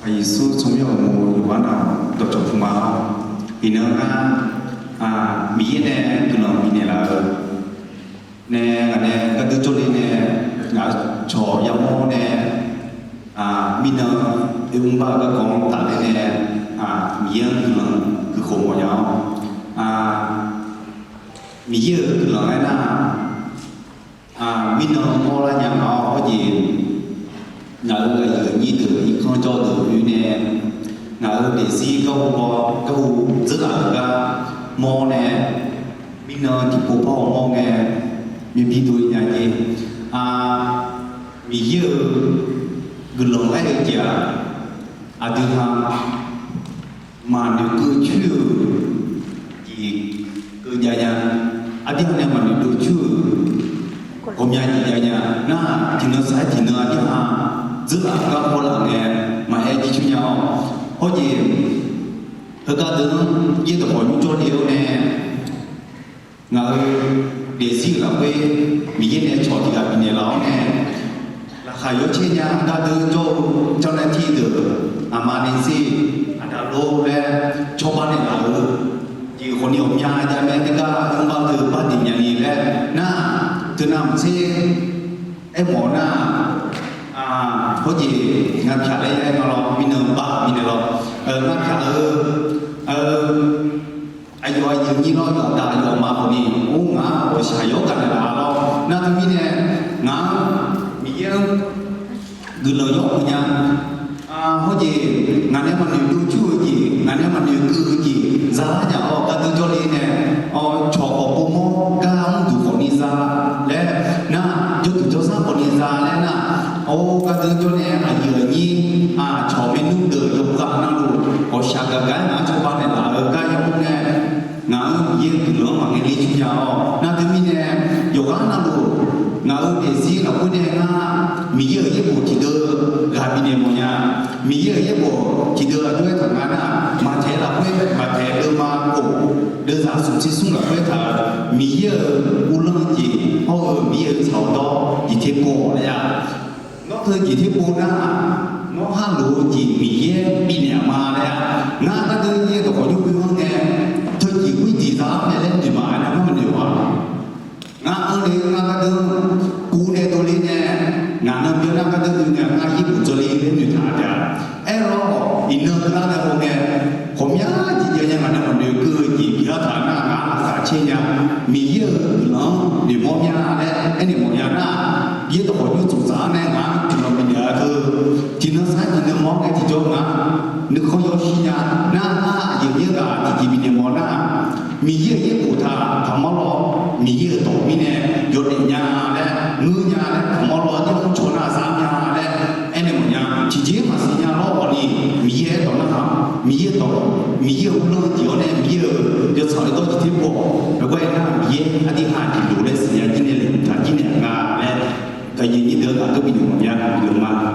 hay số chúng yo mu yuan nào đọc cho phùng máu thì nó mỹ nè tụi nó mỹ nè là nè nè cái thứ cho nên nè ngã trò yam mô nè mỹ nó yêu ba cái con ta nè mỹ tụi nó cứ khổ một nhau mỹ giờ tụi nó này mỹ nó mô ra nhà nó có gì ngỡ là như từ con cho từ nè ngỡ để gì câu rất là cái mò nè mình thì cũng có mò nghe mình bị tôi nhà gì bây giờ gần lòng ấy được chưa thứ hai mà nếu cứ chưa thì cứ nhà thứ hai mà nếu cứ chưa hôm nay thì nhà thì nó sai thì nó thứ hai rất là các cô là nghe mà ai chỉ cho nhau có gì thực ra đứng với tập hội cho điều nè ngờ để gì là quê mỹ nè cho thì gặp nè lão nè là khai yếu trên nhà đã đứng cho nên thi được mà nên gì đã lô nè cho ba nè là chỉ còn nhiều nhà nhà mẹ cái không bao giờ ba tỉnh nhà gì nè na từ năm xe em mỏ na có gì ngắm trả lấy em nó mình ba mình nó ngắm trả ai nói những gì nó nhỏ đại nhỏ mà còn đi ngã có sai yếu cái này là nó na thì mình nè ngã mình gửi lời nhớ của nhà có gì ngã nếu mà nếu đối chua gì ngã nếu mà nếu cứ gì giá nhà họ cái tương cho đi nè cho họ bố mô cao đủ còn đi ra đấy na cho tụi cho sao còn đi ra đấy na cái thứ cho nên là nhiều như cho mình nung được dùng cả năng lượng có sạc cái mà cho bạn này là ở cái không nghe ngã yên từ lớn mà nghe đi chung nhau na từ mình nè dùng cả năng lượng ngã để gì là cái này mình giờ cái bộ chỉ đưa gà mình nè mọi nhà mình giờ cái bộ chỉ đưaด้วยthằng anh mà thế là cái mà thế đưa mà cũng đưa ra sung sung là cái thằng mình giờ u lăng gì mình giờ sau đó thì thêm cổ này nó thôi chỉ thiếu bốn nó hàng lúa chỉ mỹ bị nẻ mà đấy ngã cái thứ gì tôi có những cái hơn nghe thôi chỉ quý chỉ giá này lên thì mà nó mình điều ngã ở đây ngã cái thứ cú này tôi lên nè ngã nó biết cái thứ nè ngã ít một chỗ lên đến người ta đấy em lo in nữa cái này không ngheผมnhớ chỉ cho nhà mình điều cứ chỉ biết thà ngã là cả trên nhà mỹ giờ nó để mua nhà đấy anh để mua nhà với tôi hỏi những chủ giá này thì nó mình nhớ thôi thì nó sai thì nó món cái thì cho nó không có gì nha nhiều như là thì mình món mình giờ những cụ thà thằng món lo mình giờ tổ mình nè rồi để nhà đấy ngư nhà đấy thằng món lo nhưng không chỗ nào dám nhà đấy anh em một nhà chỉ mà xin nhà lo còn đi mình giờ tổ nó mình giờ tổ mình giờ không lo chỉ có này mình giờ sau này tôi chỉ tiếp bộ rồi quay ra mình giờ anh đi hàng thì đủ đấy xin nhà chỉ này là chỉ này cái gì như thế là tôi bị nhục nhã được mà